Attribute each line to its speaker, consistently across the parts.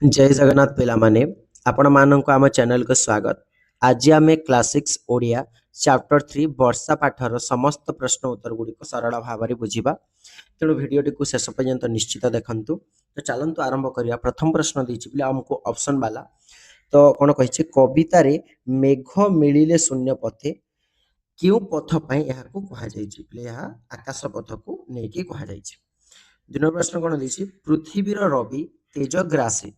Speaker 1: जय जगन्नाथ पिलामाने आपण मानक आम चैनल को स्वागत। आज आम क्लास 6 ओडिया चैप्टर 3 वर्षा पाठर समस्त प्रश्न उत्तर गुड़िक सरल भाव में बुझा। तेणु भिडटी को शेष पर्यंत निश्चित देखंतु। तो चलतु आरंभ करिया। प्रथम प्रश्न देछि आमको ऑप्शन वाला। तो कौन कहिछि कवितारे मेघ मिलिले शून्य पथे क्यों पथ पई एहाकू कहा जायछि बोले यह आकाश पथ को नेकी कहा जायछि। दुनो प्रश्न कौन देछि पृथ्वीर रवि तेजग्रासी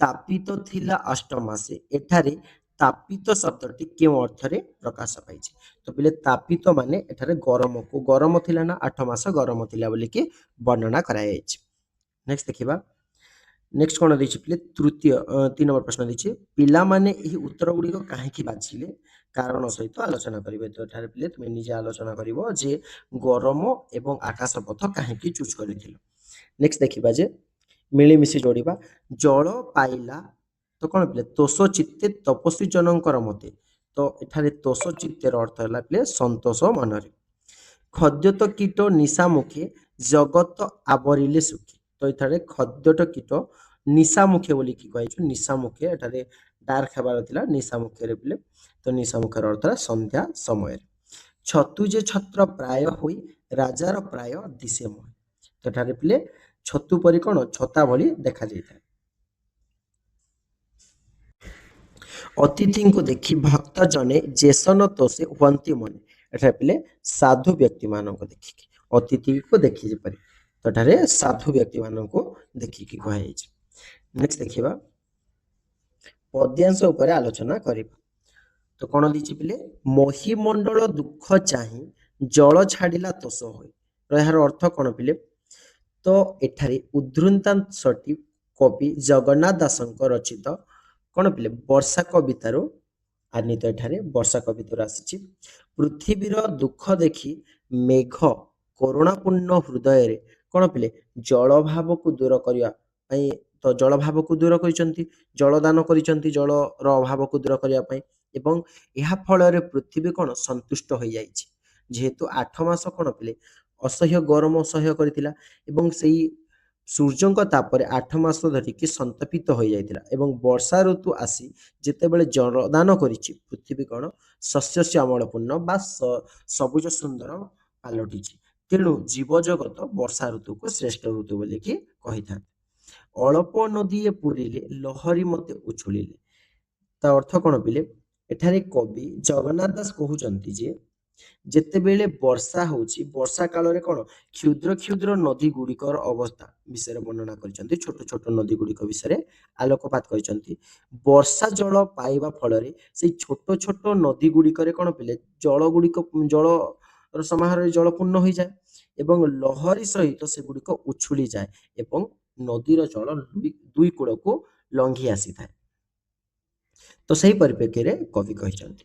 Speaker 1: तापित थिला अष्टमासे एठारे तापित शब्दटी केउ अर्थरे प्रकाश पाइछि। तो बोले तापित माने एठारे गरम को गरम थिला ना 8 मास गरम थिला बोली कि वर्णना कराया जायछि। नेक्स्ट देखिबा। नेक्स्ट कौन देछि बोले तृतीय 3 नंबर प्रश्न देछि पिला माने एही उत्तर गुडी को काहेकि बाछिले कारण सहित आलोचना करिवे। तो एठारे पिले तुमे निजे आलोचना करिवो जे गरम एवं आकाश पथ काहेकि चूज करिथिलो। नेक्स्ट देखिबा जे मिलिमिशि जोड़िबा जल पाइला तो कौन पिले तोष चित्ते तपस्वी जनकर मते। तो एठारे तोष चित्तेर अर्थ है पिले संतोष मनरे। खद्यत कीट निशा मुखे जगत आवरिले सुखी। तो एठारे खद्यट कीट निशा मुखे बोली कि कहैछु निशा मुखे एठारे डार्क हेबार थिला निशा मुखे रे पिले। तो निशा मुखेर अर्थ है संध्या समय। छतु जे छत्र प्राय होई राजार प्राय दिशे मोय। तो एठारे पिले छतु परि कौन छता भली देखा जाइଥାଏ। अतिथि को देखि भक्त जने जेसन तोषे हुअन्ति मने। एठारे पिले साधु व्यक्ति मानक देखिकी अतिथि को देखि जेपरि। तो एठारे साधु व्यक्ति मानक देखिकी कहा जाइछि। नेक्स्ट देखिबा पद्यांश ऊपर आलोचना करिबा। तो कौन दीछि पिले महिमंडल दुख चाहि जल छाडिला तोष होय। तो यार अर्थ कौन पिले तो एठारे उद्धृतांशटी कवि जगन्नाथ दासଙ୍କ रचित कौन पिले वर्षा कवितारो आनीत एठारे वर्षा कवितारो आसीछि। पृथ्वीर दुख देखि मेघ करुणापूर्ण हृदय रे कौन पिले जल भाव को दूर करिया पई। तो जल भाव को दूर करिसंती जल दान करिसंती जल रो अभाव को दूर करिया पई एवं एहा फल रे पृथ्वी कौन संतुष्ट हो जाइछि। जेहेतु 8 मास कौन पिले असह्य गरम असह्य करथिला एवं सेई सूर्यଙ୍କ ତାପରେ 8 ମାସ ଧରିକି ସନ୍ତପିତ ହୋଇଯାଇଥିଲା ଏବଂ ବର୍ଷା ଋତୁ ଆସି ଯେତେବେଳେ ଜଳଦାନ କରିଛି ପୃଥିବୀ କଣ ଶସ୍ୟ ଶ୍ୟାମଳପୂର୍ଣ୍ଣ ବା ସବୁଜ ସୁନ୍ଦର ପାଲଟିଛି। ତେଣୁ ଜୀବଜଗତ ବର୍ଷା ଋତୁକୁ ଶ୍ରେଷ୍ଠ ଋତୁ ବୋଲିକି କହିଥାନ୍ତି। ଅଳ୍ପ ନଦୀଏ ପୁରିଲେ ଲହରୀ ମତେ ଉଛୁଳିଲେ। ତା ଅର୍ଥ କଣ ପିଲେ ଏଠାରେ କବି ଜଗନ୍ନାଥ ଦାସ କହୁଛନ୍ତି ଯେ ଯେତେବେଳେ ବର୍ଷା ହଉଛି ବର୍ଷା କାଳରେ କଣ କ୍ଷୁଦ୍ର କ୍ଷୁଦ୍ର ନଦୀ ଗୁଡିକର ଅବସ୍ଥା ବିଷୟରେ ବର୍ଣ୍ଣନା କରିଛନ୍ତି। ଛୋଟ ଛୋଟ ନଦୀ ଗୁଡିକ ବିଷୟରେ ଆଲୋକପାତ କରିଛନ୍ତି। ବର୍ଷା ଜଳ ପାଇବା ଫଳରେ ସେଇ ଛୋଟ ଛୋଟ ନଦୀ ଗୁଡିକରେ କଣ ପିଲେ ଜଳ ଗୁଡିକ ଜଳ ସମାହାରରେ ଜଳ ପୂର୍ଣ୍ଣ ହୋଇଯାଏ ଏବଂ ଲହରୀ ସହିତ ସେଗୁଡିକ ଉଛୁଳି ଯାଏ ଏବଂ ନଦୀର ଜଳ ଦୁଇ କୂଳକୁ ଲଙ୍ଘି ଆସିଥାଏ। ତ ସେହି ପରିପ୍ରେକ୍ଷୀରେ କବି କହିଛନ୍ତି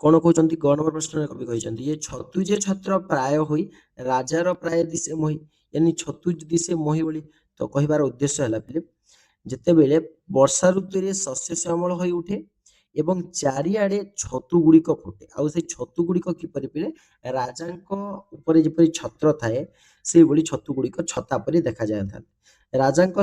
Speaker 1: କଣ କହୁଛନ୍ତି ଗ ନମ୍ବର ପ୍ରଶ୍ନରେ କବି କହିଛନ୍ତି ଯେ ଛତୁ ଯେ ଛତ୍ର ପ୍ରାୟ ହୋଇ ରାଜାର ପ୍ରାୟ ଦିଶେ ମୋହି। यानी ଛତୁ ଦିଶେ ମୋହି ବୋଲି ତ କହିବାର ଉଦ୍ଦେଶ୍ୟ ହେଲା ପିଲେ ଯେତେବେଳେ ବର୍ଷା ଋତୁରେ ଶସ୍ୟ ଶ୍ୟାମଳ ହୋଇ ଉଠେ ଏବଂ ଚାରିଆଡେ ଛତୁ ଗୁଡିକ ଫୁଟେ ଆଉ ସେଇ ଛତୁ ଗୁଡିକ କିପରି ପିଲେ ରାଜାଙ୍କ ଉପରେ ଯେପରି ଛତ୍ର ଥାଏ ସେଇଭଳି ଛତୁ ଗୁଡିକ ଛତା ପରି ଦେଖାଯାଇଥାନ୍ତି। ରାଜାଙ୍କ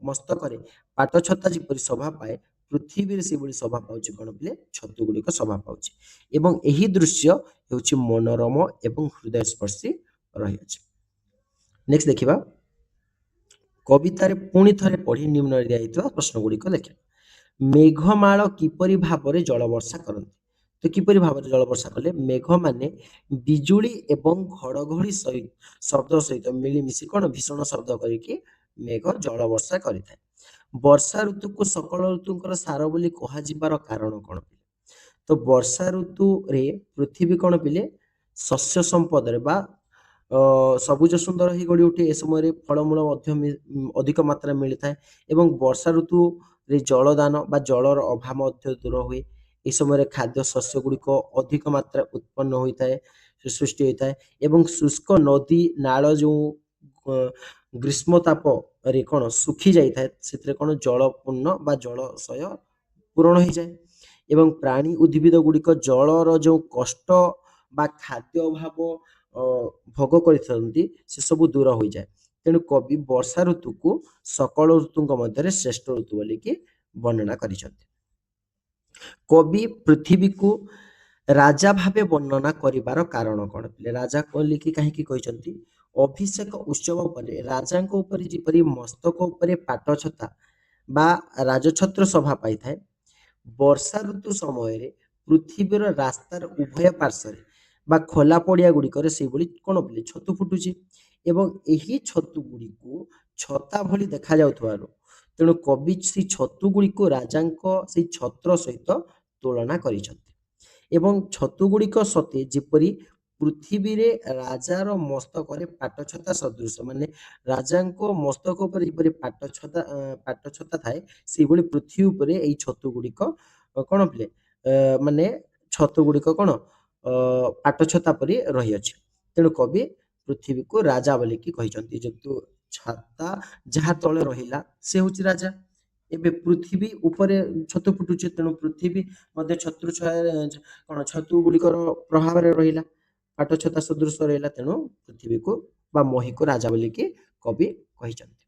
Speaker 1: ମସ୍ତକରେ ପାଟ ଛତା ଯେପରି ଶୋଭା ପାଏ ପୃଥିବୀରେ ସେଭଳି ଶୋଭା ପାଉଛି କଣ ପିଲେ ଛତୁ ଗୁଡିକ ଶୋଭା ପାଉଛି ଏବଂ ଏହି ଦୃଶ୍ୟ ହେଉଛି ମନୋରମ ଏବଂ ହୃଦୟସ୍ପର୍ଶୀ ରହିଅଛି। ନେକ୍ସଟ ଦେଖିବା କବିତାରେ ପୁଣି ଥରେ ପଢି ନିମ୍ନରେ ଦିଆଯାଇଥିବା ପ୍ରଶ୍ନ ଗୁଡିକ ଦେଖିବା। ମେଘମାଳ କିପରି ଭାବରେ ଜଳ ବର୍ଷା କରନ୍ତି। ତ କିପରି ଭାବରେ ଜଳ ବର୍ଷା କଲେ ମେଘ ମାନେ ବିଜୁଳି ଏବଂ ଘଡଘଡି ଶବ୍ଦ ସହିତ ମିଳିମିଶି କଣ ଭୀଷଣ ଶବ୍ଦ କରିକି ମେଘ ଜଳ ବର୍ଷା କରିଥାଏ। ବର୍ଷା ଋତୁକୁ ସକଳ ଋତୁଙ୍କର ସାର ବୋଲି କୁହାଯିବାର କାରଣ କଣ ପିଲେ ତ ବର୍ଷା ଋତୁରେ ପୃଥିବୀ କଣ ପିଲେ ଶସ୍ୟ ସମ୍ପଦରେ ବା ସବୁଜ ସୁନ୍ଦର ହେଇ ଗଢି ଉଠେ। ଏ ସମୟରେ ଫଳମୂଳ ମଧ୍ୟ ଅଧିକ ମାତ୍ରା ମିଳିଥାଏ ଏବଂ ବର୍ଷା ଋତୁରେ ଜଳଦାନ ବା ଜଳର ଅଭାବ ମଧ୍ୟ ଦୂର ହୁଏ। ଏ ସମୟରେ ଖାଦ୍ୟ ଶସ୍ୟ ଗୁଡିକ ଅଧିକ ମାତ୍ରା ଉତ୍ପନ୍ନ ହୋଇଥାଏ ସୃଷ୍ଟି ହୋଇଥାଏ ଏବଂ ଶୁଷ୍କ ନଦୀ ନାଳ ଯେଉଁ ଗ୍ରୀଷ୍ମ ତାପରେ କଣ ଶୁଖି ଯାଇଥାଏ ସେଥିରେ କଣ ଜଳ ପୂର୍ଣ୍ଣ ବା ଜଳଶୟ ପୂରଣ ହେଇଯାଏ ଏବଂ ପ୍ରାଣୀ ଉଦ୍ଭିଦ ଗୁଡିକ ଜଳର ଯେଉଁ କଷ୍ଟ ବା ଖାଦ୍ୟ ଅଭାବ ଭୋଗ କରିଥାନ୍ତି ସେ ସବୁ ଦୂର ହୋଇଯାଏ। ତେଣୁ କବି ବର୍ଷା ଋତୁକୁ ସକଳ ଋତୁଙ୍କ ମଧ୍ୟରେ ଶ୍ରେଷ୍ଠ ଋତୁ ବୋଲିକି ବର୍ଣ୍ଣନା କରିଛନ୍ତି। କବି ପୃଥିବୀକୁ ରାଜା ଭାବେ ବର୍ଣ୍ଣନା କରିବାର କାରଣ କଣ ଥିଲେ? ରାଜା ବୋଲିକି କାହିଁକି କହିଛନ୍ତି? ଅଭିଷେକ ଉତ୍ସବ ପରେ ରାଜାଙ୍କ ଉପରେ ଯେପରି ମସ୍ତକ ଉପରେ ପାଟ ଛତା ବା ରାଜଛତ୍ର ଶୋଭା ପାଇଥାଏ, ବର୍ଷା ଋତୁ ସମୟରେ ପୃଥିବୀର ରାସ୍ତାର ଉଭୟ ପାର୍ଶ୍ୱରେ ବା ଖୋଲା ପଡ଼ିଆ ଗୁଡ଼ିକରେ ସେଇଭଳି କଣ ବୋଲି ଛତୁ ଫୁଟୁଛି ଏବଂ ଏହି ଛତୁ ଗୁଡ଼ିକୁ ଛତା ଭଳି ଦେଖାଯାଉଥିବାରୁ ତେଣୁ କବି ସେଇ ଛତୁ ଗୁଡ଼ିକୁ ରାଜାଙ୍କ ସେଇ ଛତ୍ର ସହିତ ତୁଳନା କରିଛନ୍ତି ଏବଂ ଛତୁ ଗୁଡ଼ିକ ସତେ ଯେପରି ପୃଥିବୀରେ ରାଜାର ମସ୍ତକରେ ପାଟଛତା ସଦୃଶ, ମାନେ ରାଜାଙ୍କ ମସ୍ତକ ଉପରେ ଯେପରି ପାଟଛତା ଥାଏ, ସେଇଭଳି ପୃଥିବୀ ଉପରେ ଏଇ ଛତୁ ଗୁଡ଼ିକ କଣ ପିଲେ ମାନେ ଛତୁ ଗୁଡ଼ିକ କଣ ପାଟଛତା ପରି ରହିଅଛି। ତେଣୁ କବି ପୃଥିବୀକୁ ରାଜା ବୋଲିକି କହିଛନ୍ତି, ଯେହେତୁ ଛତା ଯାହା ତଳେ ରହିଲା ସେ ହଉଛି ରାଜା। ଏବେ ପୃଥିବୀ ଉପରେ ଛତୁ ଫୁଟୁଛି, ତେଣୁ ପୃଥିବୀ ମଧ୍ୟ ଛତୁ କଣ ଛତୁ ଗୁଡ଼ିକର ପ୍ରଭାବରେ ରହିଲା, ପାଟଛତା ସଦୃଶ ରହିଲା, ତେଣୁ ପୃଥିବୀକୁ ବା ମହିକୁ ରାଜା ବୋଲିକି କବି କହିଛନ୍ତି।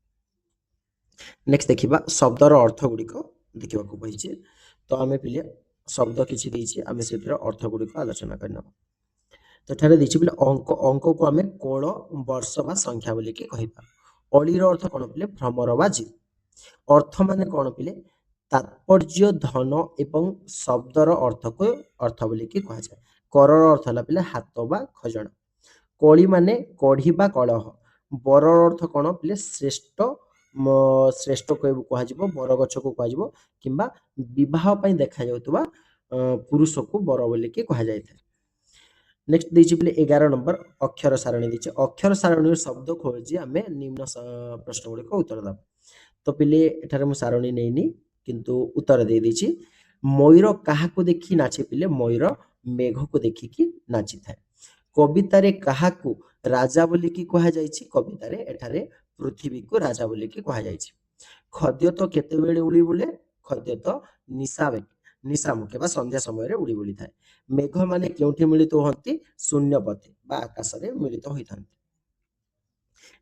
Speaker 1: ନେକ୍ସଟ ଦେଖିବା ଶବ୍ଦର ଅର୍ଥ ଗୁଡ଼ିକ ଦେଖିବାକୁ କହିଛି। ତ ଆମେ ପିଲେ ଶବ୍ଦ କିଛି ଦେଇଛି, ଆମେ ସେଥିର ଅର୍ଥ ଗୁଡ଼ିକ ଆଲୋଚନା କରିନେବା। ତ ଏଠାରେ ଦେଇଛି ପିଲେ ଅଙ୍କକୁ ଆମେ କୋଳ ବର୍ଷ ବା ସଂଖ୍ୟା ବୋଲିକି କହିବା। ଅଳିର ଅର୍ଥ କଣ ପିଲେ? ଭ୍ରମର ବା ଜିଦ୍। ଅର୍ଥ ମାନେ କଣ ପିଲେ? ତାତ୍ପର୍ଯ୍ୟ, ଧନ ଏବଂ ଶବ୍ଦର ଅର୍ଥକୁ ଅର୍ଥ ବୋଲିକି କୁହାଯାଏ। କରର ଅର୍ଥ ହେଲା ପିଲେ ହାତ ବା ଖଜଣା। କଳି ମାନେ କଢି ବା କଳହ। ବରର ଅର୍ଥ କଣ ପିଲେ? ଶ୍ରେଷ୍ଠ ଶ୍ରେଷ୍ଠ କୁହାଯିବ, ବର ଗଛକୁ କୁହାଯିବ କିମ୍ବା ବିବାହ ପାଇଁ ଦେଖାଯାଉଥିବା ପୁରୁଷକୁ ବର ବୋଲିକି କୁହାଯାଇଥାଏ। ନେକ୍ସଟ ଦେଇଛି ପିଲେ 11 ନମ୍ବର ଅକ୍ଷର ସାରଣୀ ଦେଇଛି। ଅକ୍ଷର ସାରଣୀର ଶବ୍ଦ ଖୋଜି ଆମେ ନିମ୍ନ ପ୍ରଶ୍ନ ଗୁଡ଼ିକ ଉତ୍ତର ଦେବା। ତ ପିଲେ ଏଠାରେ ମୁଁ ସାରଣୀ ନେଇନି କିନ୍ତୁ ଉତ୍ତର ଦେଇଛି। ମୟୂର କାହାକୁ ଦେଖି ନାଚେ ପିଲେ? ମୟୂର ମେଘକୁ ଦେଖିକି ନାଚିଥାଏ। କବିତାରେ କାହାକୁ ରାଜା ବୋଲିକି କୁହାଯାଇଛି? କବିତାରେ ଏଠାରେ ପୃଥିବୀକୁ ରାଜା ବୋଲିକି କୁହାଯାଇଛି। ଖଦ୍ୟ ତ କେତେବେଳେ ଉଡ଼ି ବୁଲେ? ଖଦ୍ୟ ତ ନିଶାମୁଖେ ବା ସନ୍ଧ୍ୟା ସମୟରେ ଉଡ଼ି ବୁଲିଥାଏ। ମେଘ ମାନେ କେଉଁଠି ମିଳିତ ହୁଅନ୍ତି? ଶୂନ୍ୟ ପଥେ ବା ଆକାଶରେ ମିଳିତ ହୋଇଥାନ୍ତି।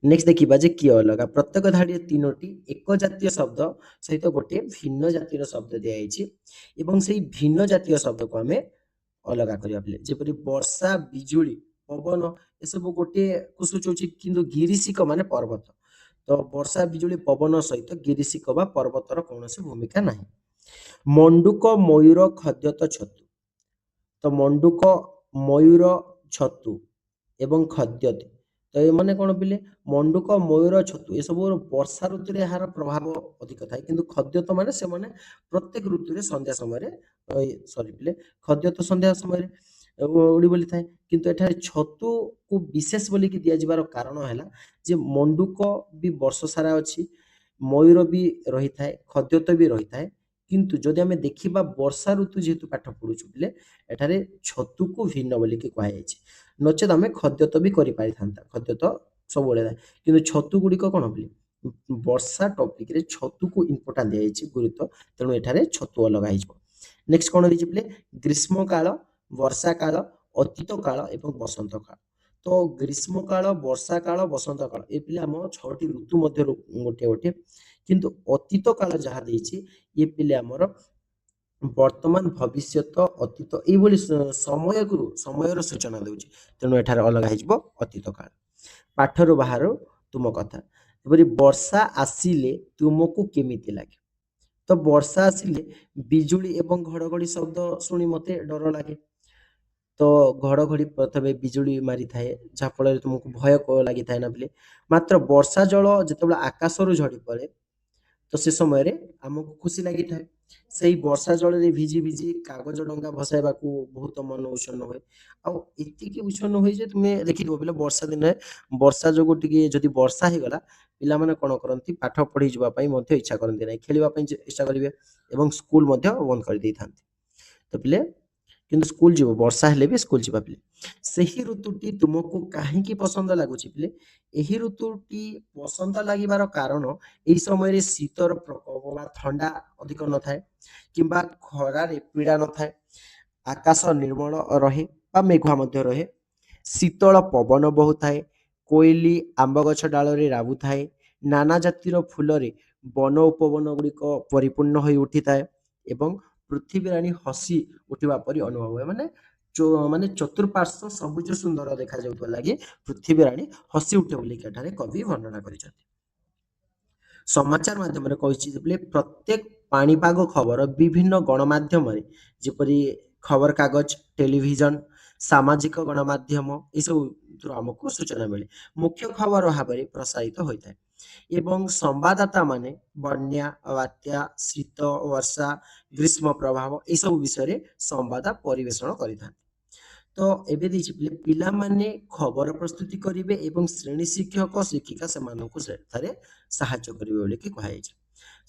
Speaker 1: ନେକ୍ସଟ ଦେଖିବା ଯେ କିଏ ଅଲଗା। ପ୍ରତ୍ୟେକ ଧାଡ଼ିରେ ତିନୋଟି ଏକ ଜାତୀୟ ଶବ୍ଦ ସହିତ ଗୋଟିଏ ଭିନ୍ନ ଜାତିର ଶବ୍ଦ ଦିଆଯାଇଛି ଏବଂ ସେଇ ଭିନ୍ନ ଜାତୀୟ ଶବ୍ଦକୁ ଆମେ ଅଲଗା କରିବା ପିଲେ। ଯେପରି ବର୍ଷା, ବିଜୁଳି, ପବନ ଏସବୁ ଗୋଟିଏକୁ ସୂଚାଉଛି, କିନ୍ତୁ ଗିରିଶିକ ମାନେ ପର୍ବତ। ତ ବର୍ଷା, ବିଜୁଳି, ପବନ ସହିତ ଗିରିଶିକ ବା ପର୍ବତର କୌଣସି ଭୂମିକା ନାହିଁ। ମଣ୍ଡୁକ, ମୟୂର, ଖଦ୍ୟତ, ଛତୁ। ତ ମଣ୍ଡୁକ, ମୟୂର, ଛତୁ ଏବଂ ଖଦ୍ୟତ, ତ ଏମାନେ କଣ ପିଲେ? ମଣ୍ଡୁକ, ମୟୂର, ଛତୁ ଏସବୁ ବର୍ଷା ଋତୁରେ ଏହାର ପ୍ରଭାବ ଅଧିକ ଥାଏ, କିନ୍ତୁ ଖଦ୍ୟତ ମାନେ ସେମାନେ ପ୍ରତ୍ୟେକ ଋତୁରେ ସନ୍ଧ୍ୟା ସମୟରେ ପିଲେ ଖଦ୍ୟତ ସନ୍ଧ୍ୟା ସମୟରେ ଉଡ଼ି ବୁଲିଥାଏ। କିନ୍ତୁ ଏଠାରେ ଛତୁକୁ ବିଶେଷ ବୋଲିକି ଦିଆଯିବାର କାରଣ ହେଲା ଯେ ମଣ୍ଡୁକ ବି ବର୍ଷ ସାରା ଅଛି, ମୟୂର ବି ରହିଥାଏ, ଖଦ୍ୟତ ବି ରହିଥାଏ, କିନ୍ତୁ ଯଦି ଆମେ ଦେଖିବା ବର୍ଷା ଋତୁ ଯେହେତୁ ପାଠ ପଢୁଛୁ ପିଲେ, ଏଠାରେ ଛତୁକୁ ଭିନ୍ନ ବୋଲିକି କୁହାଯାଇଛି। ନଚେତ ଆମେ ଖଦ୍ୟତ ବି କରିପାରିଥାନ୍ତା, ଖଦ୍ୟତ ସବୁବେଳେ ଥାଏ, କିନ୍ତୁ ଛତୁ ଗୁଡ଼ିକ କଣ ପିଲେ? ବର୍ଷା ଟପିକରେ ଛତୁକୁ ଇମ୍ପୋର୍ଟାଣ୍ଟ ଦିଆଯାଇଛି, ଗୁରୁତ୍ୱ, ତେଣୁ ଏଠାରେ ଛତୁ ଅଲଗା ହେଇଯିବ। ନେକ୍ସଟ କଣ ଦେଇଛି ପିଲେ? ଗ୍ରୀଷ୍ମ କାଳ, ବର୍ଷା କାଳ, ଅତୀତ କାଳ ଏବଂ ବସନ୍ତ କାଳ। ତ ଗ୍ରୀଷ୍ମ କାଳ, ବର୍ଷା କାଳ, ବସନ୍ତ କାଳ ଏ ପିଲେ ଆମ 6ଟି ଋତୁ ମଧ୍ୟରୁ ଗୋଟିଏ, କିନ୍ତୁ ଅତୀତ କାଳ ଯାହା ଦେଇଛି ଇଏ ପିଲେ ଆମର ବର୍ତ୍ତମାନ, ଭବିଷ୍ୟତ, ଅତୀତ ଏଇଭଳି ସମୟର ସୂଚନା ଦେଉଛି, ତେଣୁ ଏଠାରେ ଅଲଗା ହେଇଯିବ ଅତୀତ କାଳ। ପାଠରୁ ବାହାରୁ ତୁମ କଥା। ଯେପରି ବର୍ଷା ଆସିଲେ ତୁମକୁ କେମିତି ଲାଗେ? ତ ବର୍ଷା ଆସିଲେ ବିଜୁଳି ଏବଂ ଘଡଘଡି ଶବ୍ଦ ଶୁଣି ମତେ ଡର ଲାଗେ। ତ ଘଡଘଡି ପ୍ରଥମେ ବିଜୁଳି ମାରିଥାଏ, ଯାହା ଫଳରେ ତୁମକୁ ଭୟ ଲାଗିଥାଏ ନା ପିଲେ। ମାତ୍ର ବର୍ଷା ଜଳ ଯେତେବେଳେ ଆକାଶରୁ ଝଡ଼ି ପଡ଼େ ତ ସେ ସମୟରେ ଆମକୁ ଖୁସି ଲାଗିଥାଏ। ସେଇ ବର୍ଷା ଜଳରେ ଭିଜି ଭିଜି କାଗଜ ଡଙ୍ଗା ଭସାଇବାକୁ ବହୁତ ମନ ଉଚ୍ଛନ୍ନ ହୁଏ। ଆଉ ଏତିକି ଉଚ୍ଛନ୍ନ ହୁଏ ଯେ ତୁମେ ଦେଖିଥିବ ପିଲା ବର୍ଷା ଦିନେ ବର୍ଷା ଯୋଗୁଁ ଟିକେ ଯଦି ବର୍ଷା ହେଇଗଲା, ପିଲାମାନେ କଣ କରନ୍ତି? ପାଠ ପଢି ଯିବା ପାଇଁ ମଧ୍ୟ ଇଚ୍ଛା କରନ୍ତି ନାହିଁ, ଖେଳିବା ପାଇଁ ଇଚ୍ଛା କରିବେ ଏବଂ ସ୍କୁଲ ମଧ୍ୟ ବନ୍ଦ କରିଦେଇଥାନ୍ତି। ତ ପିଲେ କିନ୍ତୁ ସ୍କୁଲ ଯିବ, ବର୍ଷା ହେଲେ ବି ସ୍କୁଲ ଯିବା ପିଲେ। ସେହି ଋତୁଟି ତୁମକୁ କାହିଁକି ପସନ୍ଦ ଲାଗୁଛି ପିଲେ? ଏହି ଋତୁଟି ପସନ୍ଦ ଲାଗିବାର କାରଣ ଏହି ସମୟରେ ଶୀତର ପ୍ରକୋପ ବା ଥଣ୍ଡା ଅଧିକ ନଥାଏ କିମ୍ବା ଖରାରେ ପୀଡ଼ା ନଥାଏ, ଆକାଶ ନିର୍ମଳ ରହେ ବା ମେଘୁଆ ମଧ୍ୟ ରହେ, ଶୀତଳ ପବନ ବହୁଥାଏ, କୋଇଲି ଆମ୍ବ ଗଛ ଡାଳରେ ରାବୁଥାଏ, ନାନା ଜାତିର ଫୁଲରେ ବନ ଉପବନ ଗୁଡ଼ିକ ପରିପୂର୍ଣ୍ଣ ହୋଇ ଉଠିଥାଏ ଏବଂ ପୃଥିବୀ ରାଣୀ ହସି ଉଠିବା ପରି ଅନୁଭବ ହୁଏ। ମାନେ ଚତୁଃପାର୍ଶ୍ୱ ସବୁଜ ସୁନ୍ଦର ଦେଖାଯାଉଥିବା ଲାଗି ପୃଥିବୀ ରାଣୀ ହସି ଉଠେ ବୋଲିକି ଏଠାରେ କବି ବର୍ଣ୍ଣନା କରିଛନ୍ତି। ସମାଚାର ମାଧ୍ୟମରେ କହିଛି ଯେ ପ୍ରତ୍ୟେକ ପାଣିପାଗ ଖବର ବିଭିନ୍ନ ଗଣମାଧ୍ୟମରେ ଯେପରି ଖବରକାଗଜ, ଟେଲିଭିଜନ, ସାମାଜିକ ଗଣମାଧ୍ୟମ ଏସବୁଥିରୁ ଆମକୁ ସୂଚନା ମିଳେ। ମୁଖ୍ୟ ଖବର ଭାବରେ ପ୍ରସାରିତ ହୋଇଥାଏ ଏବଂ ସମ୍ବାଦଦାତା ମାନେ ବନ୍ୟା, ବାତ୍ୟା, ଶୀତ, ବର୍ଷା, ଗ୍ରୀଷ୍ମ ପ୍ରଭାବ ଏସବୁ ବିଷୟରେ ସମ୍ବାଦ ପରିବେଷଣ କରିଥାନ୍ତି। ତ ଏବେ ଦେଇଛି ପିଲାମାନେ ଖବର ପ୍ରସ୍ତୁତି କରିବେ ଏବଂ ଶ୍ରେଣୀ ଶିକ୍ଷକ ଶିକ୍ଷିକା ସେମାନଙ୍କୁ ସେଠାରେ ସାହାଯ୍ୟ କରିବେ ବୋଲିକି କୁହାଯାଇଛି।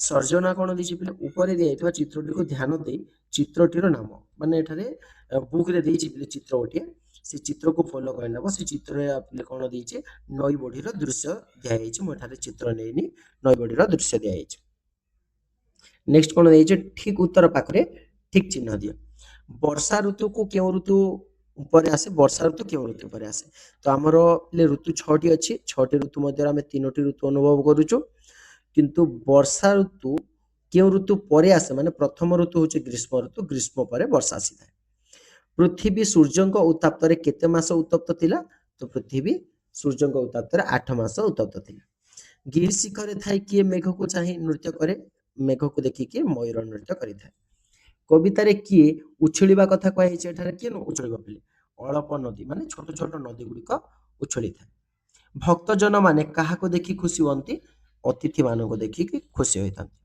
Speaker 1: ସର୍ଜନା କଣ ଦେଇଛି ପିଲେ, ଉପରେ ଦିଆଯାଇଥିବା ଚିତ୍ରଟିକୁ ଧ୍ୟାନ ଦେଇ ଚିତ୍ରଟିର ନାମ, ମାନେ ଏଠାରେ ବୁକରେ ଦେଇଛି ପିଲେ ଚିତ୍ର ଗୋଟିଏ, ସେ ଚିତ୍ରକୁ ଫଲୋ କରିନେବ। ସେ ଚିତ୍ରରେ ପିଲେ କଣ ଦେଇଛି, ନଈ ବଢିର ଦୃଶ୍ୟ ଦିଆଯାଇଛି। ମୁଁ ଏଠାରେ ଚିତ୍ର ନେଇନି, ନଈ ବଢିର ଦୃଶ୍ୟ ଦିଆଯାଇଛି। ନେକ୍ସଟ କଣ ଦେଇଛି, ଠିକ ଉତ୍ତର ପାଖରେ ଠିକ ଚିହ୍ନ ଦିଅ। ବର୍ଷା ଋତୁକୁ କେଉଁ ଋତୁ ଉପରେ ଆସେ? ବର୍ଷା ଋତୁ କେଉଁ ଋତୁ ଉପରେ ଆସେ? ତ ଆମର ଋତୁ 6ଟି ଅଛି, 6ଟି ଋତୁ ମଧ୍ୟରେ ଆମେ 3ଟି ଋତୁ ଅନୁଭବ କରୁଛୁ, କିନ୍ତୁ ବର୍ଷା ଋତୁ କେଉଁ ଋତୁ ପରେ ଆସେ? ମାନେ ପ୍ରଥମ ଋତୁ ହଉଛି ଗ୍ରୀଷ୍ମ ଋତୁ, ଗ୍ରୀଷ୍ମ ପରେ ବର୍ଷା ଆସିଥାଏ। ପୃଥିବୀ ସୂର୍ଯ୍ୟଙ୍କ ଉତ୍ତାପରେ କେତେ ମାସ ଉତ୍ତପ୍ତ ଥିଲା? ତ ପୃଥିବୀ ସୂର୍ଯ୍ୟଙ୍କ ଉତ୍ତାପରେ 8 ମାସ ଉତ୍ତପ୍ତ ଥିଲା। ଗିରି ଶିଖରରେ ଥାଇ କିଏ ମେଘକୁ ଚାହିଁ ନୃତ୍ୟ କରେ? ମେଘକୁ ଦେଖିକି ମୟୂର ନୃତ୍ୟ କରିଥାଏ। କବିତାରେ କିଏ ଉଛୁଳିବା କଥା କୁହାଯାଇଛି? ଏଠାରେ କିଏ ଉଛୁଳିବ ପିଲେ? ଅଳପ ନଦୀ, ମାନେ ଛୋଟ ଛୋଟ ନଦୀ ଗୁଡ଼ିକ ଉଛୁଳିଥାଏ। ଭକ୍ତଜନ ମାନେ କାହାକୁ ଦେଖି ଖୁସି ହୁଅନ୍ତି? ଅତିଥି ମାନଙ୍କୁ ଦେଖିକି ଖୁସି ହୋଇଥାନ୍ତି।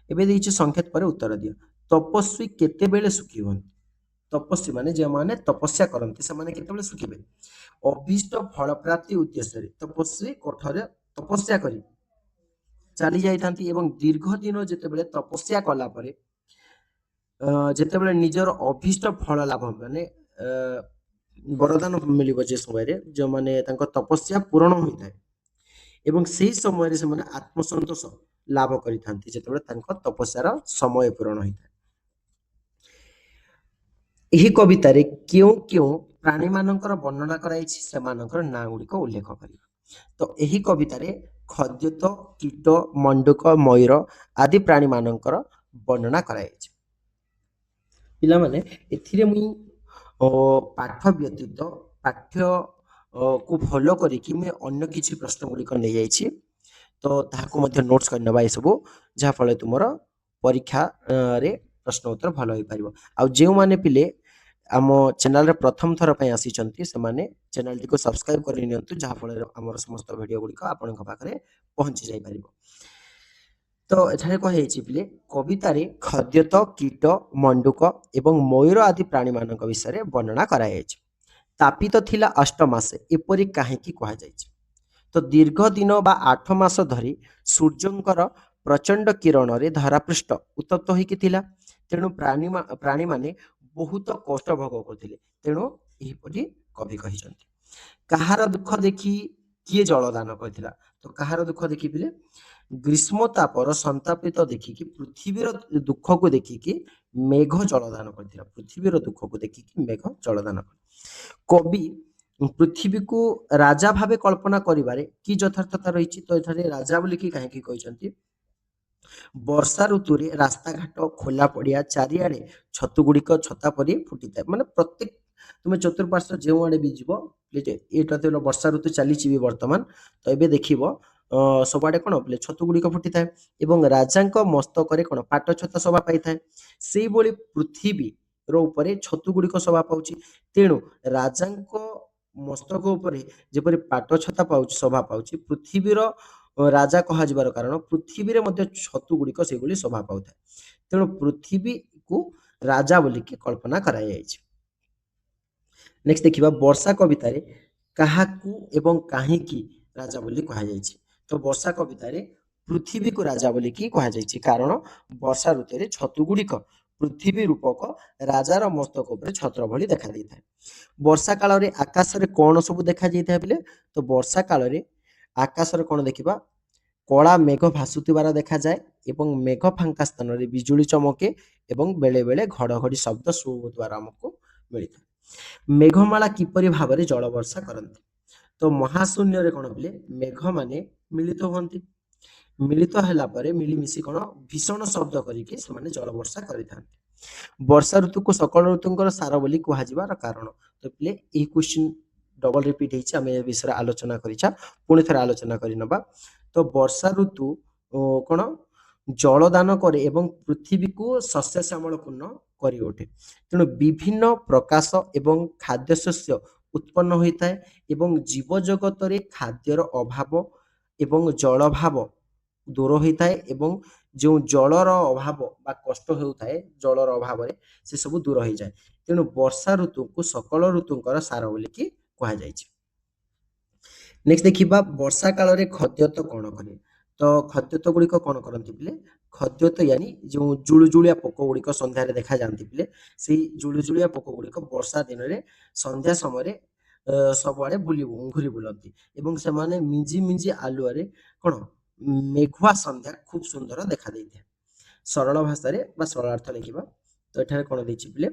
Speaker 1: ଏବେ ଦେଇଛି ସଂକେତ ପରେ ଉତ୍ତର ଦିଅ। ତପସ୍ୱୀ କେତେବେଳେ ସୁଖୀ ହୁଅନ୍ତି? ତପସ୍ୱୀ ମାନେ ଯେଉଁମାନେ ତପସ୍ୟା କରନ୍ତି ସେମାନେ କେତେବେଳେ ସୁଖିବେ? ଅଭୀଷ୍ଟ ଫଳ ପ୍ରାପ୍ତି ଉଦ୍ଦେଶ୍ୟରେ ତପସ୍ୱୀ କଠୋର ତପସ୍ୟା କରି ଚାଲି ଯାଇଥାନ୍ତି ଏବଂ ଦୀର୍ଘ ଦିନ ଯେତେବେଳେ ତପସ୍ୟା କଲା ପରେ ଯେତେବେଳେ ନିଜର ଅଭୀଷ୍ଟ ଫଳ ଲାଭ, ମାନେ ବରଦାନ ମିଳିବ ଯେ ସମୟରେ, ଯେଉଁମାନେ ତାଙ୍କ ତପସ୍ୟା ପୂରଣ ହୋଇଥାଏ ଏବଂ ସେହି ସମୟରେ ସେମାନେ ଆତ୍ମସନ୍ତୋଷ ଲାଭ କରିଥାନ୍ତି ଯେତେବେଳେ ତାଙ୍କ ତପସ୍ୟାର ସମୟ ପୂରଣ ହୋଇଥାଏ। ଏହି କବିତାରେ କେଉଁ କେଉଁ ପ୍ରାଣୀମାନଙ୍କର ବର୍ଣ୍ଣନା କରାଯାଇଛି? ସେମାନଙ୍କର ନାଁ ଗୁଡ଼ିକ ଉଲ୍ଲେଖ କରିବା। ତ ଏହି କବିତାରେ ଖଦ୍ୟୋତ, କୀଟ, ମଣ୍ଡୁକ, ମୟୂର ଆଦି ପ୍ରାଣୀମାନଙ୍କର ବର୍ଣ୍ଣନା କରାଯାଇଛି। ପିଲାମାନେ ଏଥିରେ ମୁଁ ପାଠ ବ୍ୟତୀତ କୁ ଫଲୋ କରିକି ମୁଁ ଅନ୍ୟ କିଛି ପ୍ରଶ୍ନ ଗୁଡ଼ିକ ନେଇଯାଇଛି, ତ ତାହାକୁ ମଧ୍ୟ ନୋଟ୍ସ କରିନେବା ଏସବୁ, ଯାହାଫଳରେ ତୁମର ପରୀକ୍ଷାରେ ପ୍ରଶ୍ନ ଉତ୍ତର ଭଲ ହୋଇପାରିବ। ଆଉ ଯେଉଁମାନେ ପିଲେ ଆମ ଚ୍ୟାନେଲରେ ପ୍ରଥମ ଥର ପାଇଁ ଆସିଛନ୍ତି ସେମାନେ ଚ୍ୟାନେଲଟିକୁ ସବସ୍କ୍ରାଇବ କରି ନିଅନ୍ତୁ, ଯାହାଫଳରେ ଆମର ସମସ୍ତ ଭିଡ଼ିଓ ଗୁଡ଼ିକ ଆପଣଙ୍କ ପାଖରେ ପହଞ୍ଚି ଯାଇପାରିବ। ତ ଏଠାରେ କୁହାଯାଇଛି ପିଲେ, କବିତାରେ ଖଦ୍ୟୋତ, କୀଟ, ମଣ୍ଡୁକ ଏବଂ ମୟୂର ଆଦି ପ୍ରାଣୀମାନଙ୍କ ବିଷୟରେ ବର୍ଣ୍ଣନା କରାଯାଇଛି। ତାପିତ ଥିଲା ଅଷ୍ଟମାସେ, ଏପରି କାହିଁକି କୁହାଯାଇଛି? ତ ଦୀର୍ଘ ଦିନ ବା 8 ମାସ ଧରି ସୂର୍ଯ୍ୟଙ୍କର ପ୍ରଚଣ୍ଡ କିରଣରେ ଧରାପୃଷ୍ଠ ଉତ୍ତପ୍ତ ହୋଇକି ଥିଲା, ତେଣୁ ପ୍ରାଣୀମାନେ ବହୁତ କଷ୍ଟ ଭୋଗ କରୁଥିଲେ, ତେଣୁ ଏହିପରି କବି କହିଛନ୍ତି। କାହାର ଦୁଃଖ ଦେଖି କିଏ ଜଳଦାନ କରିଥିଲା? ତ କାହାର ଦୁଃଖ ଦେଖି ପିଲେ? ଗ୍ରୀଷ୍ମ ତାପର ସନ୍ତାପିତ ଦେଖିକି ପୃଥିବୀର ଦୁଃଖକୁ ଦେଖିକି ମେଘ ଜଳଦାନ କରିଥିଲା। ପୃଥିବୀର ଦୁଃଖକୁ ଦେଖିକି ମେଘ ଜଳଦାନ କରିଥିଲା। କବି ପୃଥିବୀକୁ ରାଜା ଭାବେ କଳ୍ପନା କରିବାରେ କି ଯଥାର୍ଥତା ରହିଛି? ତ ଏଠାରେ ରାଜା ବୋଲିକି କାହିଁକି କହିଛନ୍ତି? ବର୍ଷା ଋତୁରେ ରାସ୍ତାଘାଟ, ଖୋଲା ପଡ଼ିଆ ଚାରିଆଡ଼େ ଛତୁ ଗୁଡ଼ିକ ଛତା ପରି ଫୁଟିଥାଏ। ମାନେ ପ୍ରତ୍ୟେକ ତୁମେ ଚତୁଃପାର୍ଶ୍ୱ ଯେଉଁଆଡ଼େ ବି ଯିବ, ଏଇଟା ତ ବର୍ଷା ଋତୁ ଚାଲିଛି ବି ବର୍ତ୍ତମାନ, ତ ଏବେ ଦେଖିବ ସବୁଆଡ଼େ କଣ ଛତୁ ଗୁଡ଼ିକ ଫୁଟିଥାଏ ଏବଂ ରାଜାଙ୍କ ମସ୍ତକରେ କଣ ପାଟ ଛତା ଶୋଭା ପାଇଥାଏ। ସେଇଭଳି ପୃଥିବୀର ଉପରେ ଛତୁ ଗୁଡ଼ିକ ଶୋଭା ପାଉଛି, ତେଣୁ ରାଜାଙ୍କ ମସ୍ତକ ଉପରେ ଯେପରି ପାଟ ଛତା ପାଉଛି, ଶୋଭା ପାଉଛି, ପୃଥିବୀର ରାଜା କୁହାଯିବାର କାରଣ ପୃଥିବୀରେ ମଧ୍ୟ ଛତୁ ଗୁଡ଼ିକ ସେଇଭଳି ଶୋଭା ପାଉଥାଏ, ତେଣୁ ପୃଥିବୀକୁ ରାଜା ବୋଲିକି କଳ୍ପନା କରାଯାଇଛି। ନେକ୍ସଟ ଦେଖିବା, ବର୍ଷା କବିତାରେ କାହାକୁ ଏବଂ କାହିଁକି ରାଜା ବୋଲି କୁହାଯାଇଛି? ତ ବର୍ଷା କବିତାରେ ପୃଥିବୀକୁ ରାଜା ବୋଲିକି କୁହାଯାଇଛି, କାରଣ ବର୍ଷା ଋତୁରେ ଛତୁ ଗୁଡ଼ିକ ପୃଥିବୀ ରୂପକ ରାଜାର ମସ୍ତକ ଉପରେ ଛତ୍ର ଭଳି ଦେଖା ଦେଇଥାଏ। ବର୍ଷା କାଳରେ ଆକାଶରେ କଣ ସବୁ ଦେଖାଯାଇଥାଏ ବୋଲେ? ତ ବର୍ଷା କାଳରେ ଆକାଶରେ କଣ ଦେଖିବା? କଳା ମେଘ ଭାସୁଥିବାର ଦେଖାଯାଏ ଏବଂ ମେଘ ଫାଙ୍କା ସ୍ଥାନରେ ବିଜୁଳି ଚମକେ ଏବଂ ବେଳେ ବେଳେ ଘଡ଼ଘଡ଼ି ଶବ୍ଦ ଶୁଭୁଥିବାର ଆମକୁ ମିଳିଥାଏ। ମେଘମାଳା କିପରି ଭାବରେ ଜଳ ବର୍ଷା କରନ୍ତି? ତ तो महाशून्य कौन पिले मेघ माने मिलित हुअन्ति मिलित होला परे मिलिमिशि कौन भीषण शब्द करके से जल वर्षा करिथान्ति वर्षा ऋतु को सकल ऋतुंकर सार बोली कुहाजिबार कारण तो पिले एही क्वेश्चन डबल रिपीट ହେଇଛି ଆମେ ଏ ବିଷୟରେ ଆଲୋଚନା କରିଛା ପୁଣି ଥରେ ଆଲୋଚନା କରି ନବା ତ ବର୍ଷା ଋତୁ କଣ ଜଳ ଦାନ କରେ ଏବଂ ପୃଥିବୀକୁ ଶସ୍ୟ ଶ୍ୟାମଳ ପୂର୍ଣ୍ଣ କରି ଉଠେ ତେଣୁ ବିଭିନ୍ନ ପ୍ରକାଶ ଏବଂ ଖାଦ୍ୟଶସ୍ୟ ଉତ୍ପନ୍ନ ହୋଇଥାଏ ଏବଂ ଜୀବଜଗତରେ ଖାଦ୍ୟର ଅଭାବ ଏବଂ ଜଳଭାବ ଦୂର ହୋଇଥାଏ ଏବଂ ଯେଉଁ ଜଳର ଅଭାବ ବା କଷ୍ଟ ହେଉଥାଏ ଜଳର ଅଭାବରେ ସେ ସବୁ ଦୂର ହୋଇଯାଏ ତେଣୁ ବର୍ଷା ଋତୁକୁ ସକଳ ଋତୁଙ୍କର ସାର ବୋଲିକି କୁହାଯାଇଛି ନେକ୍ସଟ ଦେଖିବା ବର୍ଷା କାଳରେ ଖଦ୍ୟତ କଣ କରେ ତ ଖଦ୍ୟତ ଗୁଡ଼ିକ କଣ କରନ୍ତି ପିଲେ ଖଦ୍ୟତ यानी ଯେଉଁ ଜୁଳୁଜୁଳିଆ ପୋକ ଗୁଡ଼ିକ ସନ୍ଧ୍ୟାରେ ଦେଖାଯାଆନ୍ତି ପିଲେ ସେଇ ଜୁଳୁଜୁଳିଆ ପୋକ ଗୁଡ଼ିକ ବର୍ଷା ଦିନରେ ସନ୍ଧ୍ୟା ସମୟରେ ସବୁଆଡେ ଘୁରି ବୁଲନ୍ତି ଏବଂ ସେମାନେ ମିଞ୍ଜି ମିଞ୍ଜି ଆଲୁଅରେ କଣ ମେଘୁଆ ସନ୍ଧ୍ୟା খুব ସୁନ୍ଦର ଦେଖା ଦେଇଥାଏ ସରଳ ଭାଷାରେ ବା ସରଳାର୍ଥ ଲେଖିବା ତ ଏଠାରେ କଣ ଦେଇଛି ପିଲେ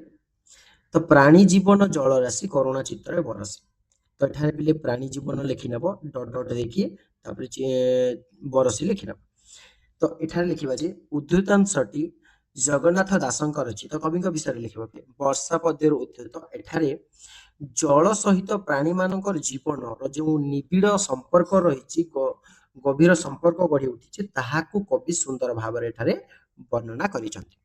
Speaker 1: ତ ପ୍ରାଣୀ ଜୀବନ ଜଳ ରାଶି କରୁଣା ଚିତ୍ରରେ ବରସେ ତ ଏଠାରେ ପିଲେ ପ୍ରାଣୀ ଜୀବନ ଲେଖି ନେବ ଡଟ ଡଟ ଦେଇକି ତାପରେ ବରସି ଲେଖି ନେବ ତ ଏଠାରେ ଲେଖିବା ଯେ ଉଦ୍ଧୃତାଂଶଟି ଜଗନ୍ନାଥ ଦାସଙ୍କ ରଚିତ କବିଙ୍କ ବିଷୟରେ ଲେଖିବ ବର୍ଷା ପଦ୍ୟରୁ ଉଦ୍ଧୃତ ଏଠାରେ ଜଳ ସହିତ ପ୍ରାଣୀ ମାନଙ୍କର ଜୀବନର ଯେଉଁ ନିବିଡ଼ ସମ୍ପର୍କ ରହିଛି ଗଭୀର ସମ୍ପର୍କ ଗଢି ଉଠିଛି ତାହାକୁ କବି ସୁନ୍ଦର ଭାବରେ ଏଠାରେ ବର୍ଣ୍ଣନା କରିଛନ୍ତି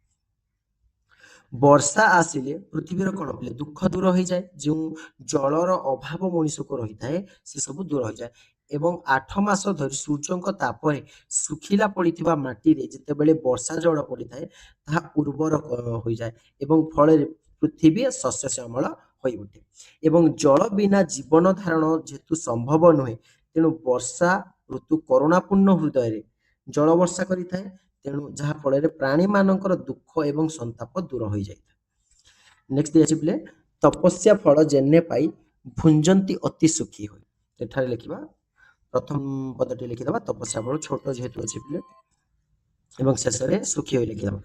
Speaker 1: ବର୍ଷା ଆସିଲେ ପୃଥିବୀର କଣ ପିଲେ ଦୁଃଖ ଦୂର ହୋଇଯାଏ ଯେଉଁ ଜଳର ଅଭାବ ମଣିଷକୁ ରହିଥାଏ ସେ ସବୁ ଦୂର ହୋଇଯାଏ ଏବଂ 8 ମାସ ଧରି ସୂର୍ଯ୍ୟଙ୍କ ତାପରେ ଶୁଖିଲା ପଡିଥିବା ମାଟିରେ ଯେତେବେଳେ ବର୍ଷା ଜଳ ପଡିଥାଏ ତାହା ଉର୍ବର ହୋଇଯାଏ ଏବଂ ଫଳରେ ପୃଥିବୀ ଶସ୍ୟ ଶ୍ୟାମଳ ହୋଇ ଉଠେ ଏବଂ ଜଳ ବିନା ଜୀବନ ଧାରଣ ଯେହେତୁ ସମ୍ଭବ ନୁହେଁ ତେଣୁ ବର୍ଷା ଋତୁ କରୁଣାପୂର୍ଣ୍ଣ ହୃଦୟରେ ଜଳ ବର୍ଷା କରିଥାଏ ତେଣୁ ଯାହା ଫଳରେ ପ୍ରାଣୀ ମାନଙ୍କର ଦୁଃଖ ଏବଂ ସନ୍ତାପ ଦୂର ହୋଇଯାଇଥାଏ ନେକ୍ସଟ ଦିଆଛି ପିଲେ ତପସ୍ୟା ଫଳ ଜେନେ ପାଇ ଭୁଞ୍ଜନ୍ତି ଅତି ସୁଖୀ ହୋଇ ଏଠାରେ ଲେଖିବା ପ୍ରଥମ ପଦଟି ଲେଖିଦେବା ତପସ୍ୟା ଫଳ ଛୋଟ ଯେହେତୁ ଅଛି ପିଲେ ଏବଂ ଶେଷରେ ସୁଖୀ ହୋଇ ଲେଖିଦେବା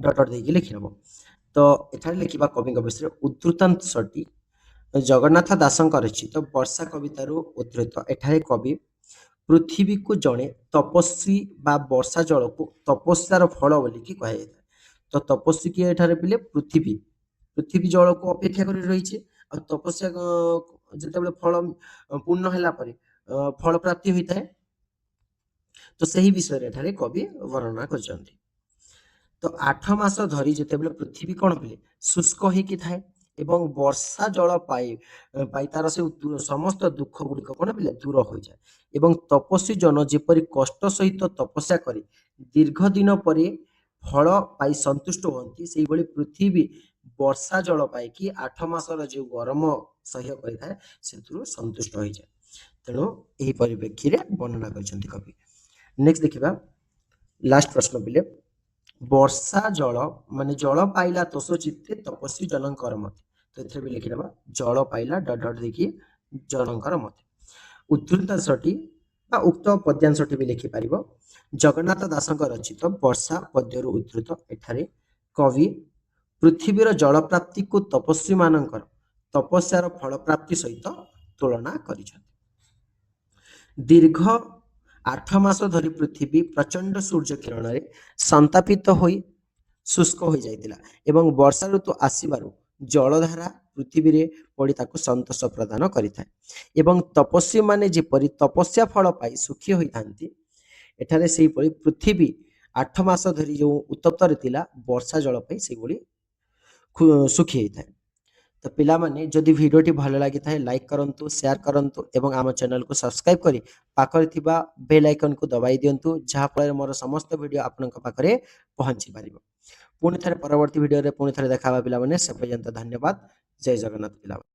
Speaker 1: ଡଟ ଡଟ ଦେଇକି ଲେଖିନେବ ତ ଏଠାରେ ଲେଖିବା କବିଙ୍କ ବିଷୟରେ ଉଦ୍ଧୃତାଂଶଟି ଜଗନ୍ନାଥ ଦାସଙ୍କ ରଚିତ ବର୍ଷା କବିତାରୁ ଉଦ୍ଧୃତ ଏଠାରେ କବି ପୃଥିବୀକୁ ଜଣେ ତପସ୍ୱୀ ବା ବର୍ଷା ଜଳକୁ ତପସ୍ୟାର ଫଳ ବୋଲିକି କୁହାଯାଇଥାଏ ତ ତପସ୍ୱୀ କିଏ ଏଠାରେ ପିଲେ ପୃଥିବୀ ଜଳକୁ ଅପେକ୍ଷା କରି ରହିଛି ଆଉ ତପସ୍ୟା ଯେତେବେଳେ ଫଳ ପୂର୍ଣ୍ଣ ହେଲା ପରେ ଫଳ ପ୍ରାପ୍ତି ହୋଇଥାଏ ତ ସେହି ବିଷୟରେ ଏଠାରେ କବି ବର୍ଣ୍ଣନା କରିଛନ୍ତି ତ 8 ମାସ ଧରି ଯେତେବେଳେ ପୃଥିବୀ କଣ ପିଲେ ଶୁଷ୍କ ହେଇକି ଥାଏ ଏବଂ ବର୍ଷା ଜଳ ପାଇ ତାର ସେ ସମସ୍ତ ଦୁଃଖ ଗୁଡ଼ିକ କଣ ପିଲେ ଦୂର ହୋଇଯାଏ ଏବଂ ତପସ୍ୱୀ ଜନ ଯେପରି କଷ୍ଟ ସହିତ ତପସ୍ୟା କରି ଦୀର୍ଘ ଦିନ ପରେ ଫଳ ପାଇ ସନ୍ତୁଷ୍ଟ ହୁଅନ୍ତି ସେଇଭଳି ପୃଥିବୀ ବର୍ଷା ଜଳ ପାଇକି 8 ମାସର ଯେଉଁ ଗରମ ସହ୍ୟ କରିଥାଏ ସେଥିରୁ ସନ୍ତୁଷ୍ଟ ହୋଇଯାଏ ତେଣୁ ଏହି ପରିପ୍ରେକ୍ଷୀରେ ବର୍ଣ୍ଣନା କରିଛନ୍ତି କବି ନେକ୍ସଟ ଦେଖିବା ଲାଷ୍ଟ ପ୍ରଶ୍ନ ପିଲେ ବର୍ଷା ଜଳ ମାନେ ଜଳ ପାଇଲା ତୋଷ ଚିତ୍ତେ ତପସ୍ୱୀ ଜନଙ୍କର ମତେ ତ ଏଥିରେ ବି ଲେଖିଦେବା ଜଳ ପାଇଲା ଡଟ ଡଟ ଦେଇକି ଜନଙ୍କର ମତେ ଉଦ୍ଧୃତାଂଶଟି ବା ଉକ୍ତ ପଦ୍ୟାଂଶଟି ବି ଲେଖିପାରିବ ଜଗନ୍ନାଥ ଦାସଙ୍କ ରଚିତ ବର୍ଷା ପଦ୍ୟରୁ ଉଦ୍ଧୃତ ଏଠାରେ କବି ପୃଥିବୀର ଜଳ ପ୍ରାପ୍ତିକୁ ତପସ୍ୱୀ ମାନଙ୍କର ତପସ୍ୟାର ଫଳ ପ୍ରାପ୍ତି ସହିତ ତୁଳନା କରିଛନ୍ତି ଦୀର୍ଘ 8 ମାସ ଧରି ପୃଥିବୀ ପ୍ରଚଣ୍ଡ ସୂର୍ଯ୍ୟ କିରଣରେ ସନ୍ତାପିତ ହୋଇ ଶୁଷ୍କ ହୋଇଯାଇଥିଲା ଏବଂ ବର୍ଷା ଋତୁ ଆସିବାରୁ ଜଳଧାରା ପୃଥିବୀରେ ପଡ଼ି ତାକୁ ସନ୍ତୋଷ ପ୍ରଦାନ କରିଥାଏ ଏବଂ ତପସ୍ୱୀ ମାନେ ଯେପରି ତପସ୍ୟା ଫଳ ପାଇ ସୁଖୀ ହୋଇଥାନ୍ତି ଏଠାରେ ସେହିପରି ପୃଥିବୀ 8 ମାସ ଧରି ଯେଉଁ ଉତ୍ତପ୍ତରେ ଥିଲା ବର୍ଷା ଜଳ ପାଇ ସେଭଳି ସୁଖୀ ହୋଇଥାଏ ତ ପିଲାମାନେ ଯଦି ଭିଡ଼ିଓଟି ଭଲ ଲାଗିଥାଏ ଲାଇକ୍ କରନ୍ତୁ ସେୟାର କରନ୍ତୁ ଏବଂ ଆମ ଚ୍ୟାନେଲକୁ ସବସ୍କ୍ରାଇବ୍ କରି ପାଖରେ ଥିବା ବେଲ୍ ଆଇକନକୁ ଦବାଇ ଦିଅନ୍ତୁ ଯାହାଫଳରେ ମୋର ସମସ୍ତ ଭିଡ଼ିଓ ଆପଣଙ୍କ ପାଖରେ ପହଞ୍ଚି ପାରିବ ପୁଣି ଥରେ ପରବର୍ତ୍ତୀ ଭିଡ଼ିଓରେ ପୁଣି ଥରେ ଦେଖା ହେବା ପିଲାମାନେ ସେ ପର୍ଯ୍ୟନ୍ତ ଧନ୍ୟବାଦ ଜୟ ଜଗନ୍ନାଥ ପିଲାମାନେ